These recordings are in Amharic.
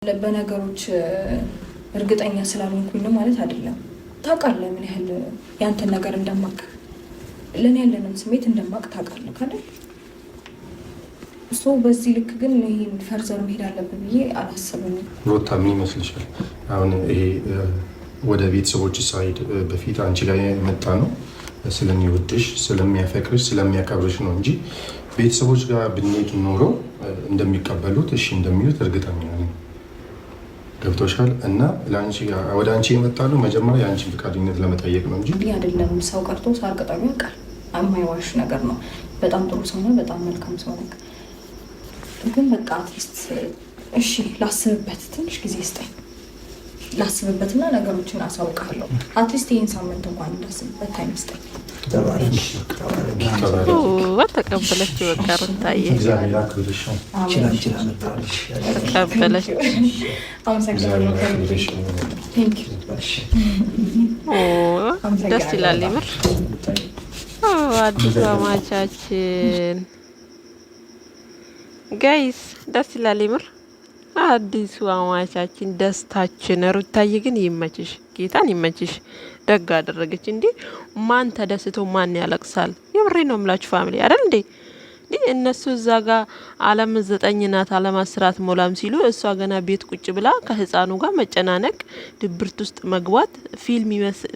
በነገሮች እርግጠኛ ስላልሆንኩኝ ነው ማለት አይደለም። ታውቃለህ ምን ያህል ያንተን ነገር እንደማቅ ለኔ ያለንን ስሜት እንደማቅ ታውቃለህ አይደል? በዚህ ልክ ግን ይሄን ፈርዘር መሄድ አለብን ብዬ አላስብም። ሮታ ምን ይመስልሻል? አሁን ይሄ ወደ ቤተሰቦች ሳይድ በፊት አንቺ ላይ የመጣ ነው ስለሚወድሽ፣ ስለሚያፈቅርሽ፣ ስለሚያከብርሽ ነው እንጂ ቤተሰቦች ጋር ብንሄድ ኖሮ እንደሚቀበሉት እሺ እንደሚሉት እርግጠኛ ነኝ። ገብቶሻል? እና ወደ አንቺ የመጣሉ መጀመሪያ የአንቺን ፈቃደኝነት ለመጠየቅ ነው እንጂ አይደለም። ሰው ቀርቶ ሳር ቅጠሉ ያውቃል። የማይዋሽ ነገር ነው። በጣም ጥሩ ሰው ነው። በጣም መልካም ሰው ነው። ግን በቃ አትሊስት እሺ ላስብበት፣ ትንሽ ጊዜ ስጠኝ። ላስብበትና ነገሮችን አሳውቃለሁ። አትሊስት ይህን ሳምንት እንኳን እንዳስብበት ታይም ስጠኝ። ተቀበለች። በቃ ሩታዬ ተቀበለች። ደስ ይላል የምር። አዲስ አማቻችን ጋይስ ደስ ይላል የምር። አዲሱ አማቻችን ደስታችን። ሩታዬ ግን ይመችሽ፣ ጌታን ይመችሽ። ደግ አደረገች እንዴ! ማን ተደስቶ ማን ያለቅሳል? የምሬ ነው የምላችሁ ፋሚሊ አይደል እንዴ? እነሱ እዛ ጋር አለም 9 ናት አለም 10 ሞላም ሲሉ እሷ ገና ቤት ቁጭ ብላ ከህፃኑ ጋር መጨናነቅ፣ ድብርት ውስጥ መግባት፣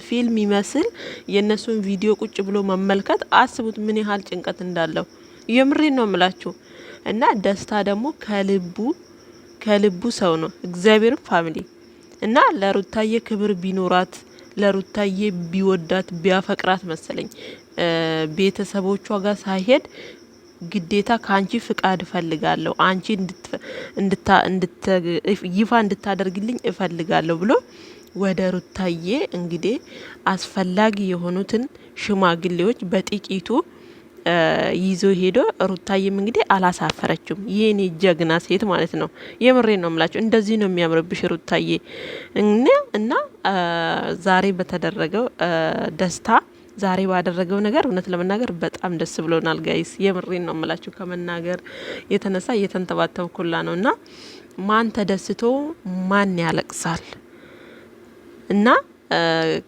ፊልም ይመስል የእነሱን ቪዲዮ ቁጭ ብሎ መመልከት። አስቡት ምን ያህል ጭንቀት እንዳለው። የምሬ ነው የምላችሁ። እና ደስታ ደግሞ ከልቡ ሰው ነው እግዚአብሔርን ፋሚሊ። እና ለሩታዬ ክብር ቢኖራት፣ ለሩታዬ ቢወዳት ቢያፈቅራት መሰለኝ ቤተሰቦቿ ጋር ሳይሄድ ግዴታ ከአንቺ ፍቃድ እፈልጋለሁ፣ አንቺ ይፋ እንድታደርግልኝ እፈልጋለሁ ብሎ ወደ ሩታዬ እንግዲህ አስፈላጊ የሆኑትን ሽማግሌዎች በጥቂቱ ይዞ ሄዶ ሩታዬም እንግዲህ አላሳፈረችም። የኔ ጀግና ሴት ማለት ነው። የምሬ ነው የምላችሁ። እንደዚህ ነው የሚያምርብሽ ሩታዬ። እና ዛሬ በተደረገው ደስታ፣ ዛሬ ባደረገው ነገር እውነት ለመናገር በጣም ደስ ብሎናል ጋይስ። የምሬን ነው የምላችሁ። ከመናገር የተነሳ እየተንተባተብኩላ ነው። እና ማን ተደስቶ ማን ያለቅሳል? እና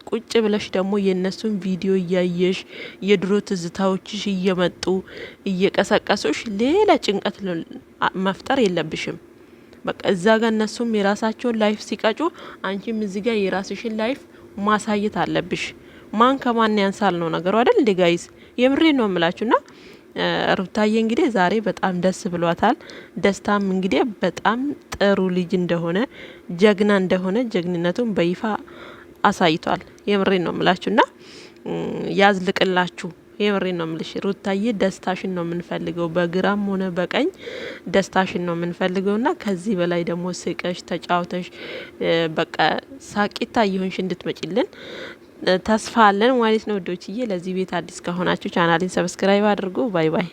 ቁጭ ብለሽ ደግሞ የነሱን ቪዲዮ እያየሽ የድሮ ትዝታዎችሽ እየመጡ እየቀሰቀሱሽ ሌላ ጭንቀት መፍጠር የለብሽም። በቃ እዛ ጋር እነሱም የራሳቸውን ላይፍ ሲቀጩ፣ አንቺም እዚህ ጋር የራስሽን ላይፍ ማሳየት አለብሽ። ማን ከማን ያንሳል ነው ነገሩ አይደል እንዴ ጋይስ? የምሬ ነው የምላችሁና ሩታዬ እንግዲህ ዛሬ በጣም ደስ ብሏታል። ደስታም እንግዲህ በጣም ጥሩ ልጅ እንደሆነ፣ ጀግና እንደሆነ ጀግንነቱን በይፋ አሳይቷል። የምሬን ነው የምላችሁና ያዝልቅላችሁ። የምሬን ነው የምልሽ ሩታዬ፣ ደስታሽን ነው የምንፈልገው። በግራም ሆነ በቀኝ ደስታሽን ነው የምንፈልገውና ከዚህ በላይ ደግሞ ስቀሽ ተጫውተሽ በቃ ሳቂታ ይሁንሽ እንድትመጪልን ተስፋ አለን ማለት ነው። ወዶችዬ ለዚህ ቤት አዲስ ከሆናችሁ ቻናሌን ሰብስክራይብ አድርጉ። ባይ ባይ።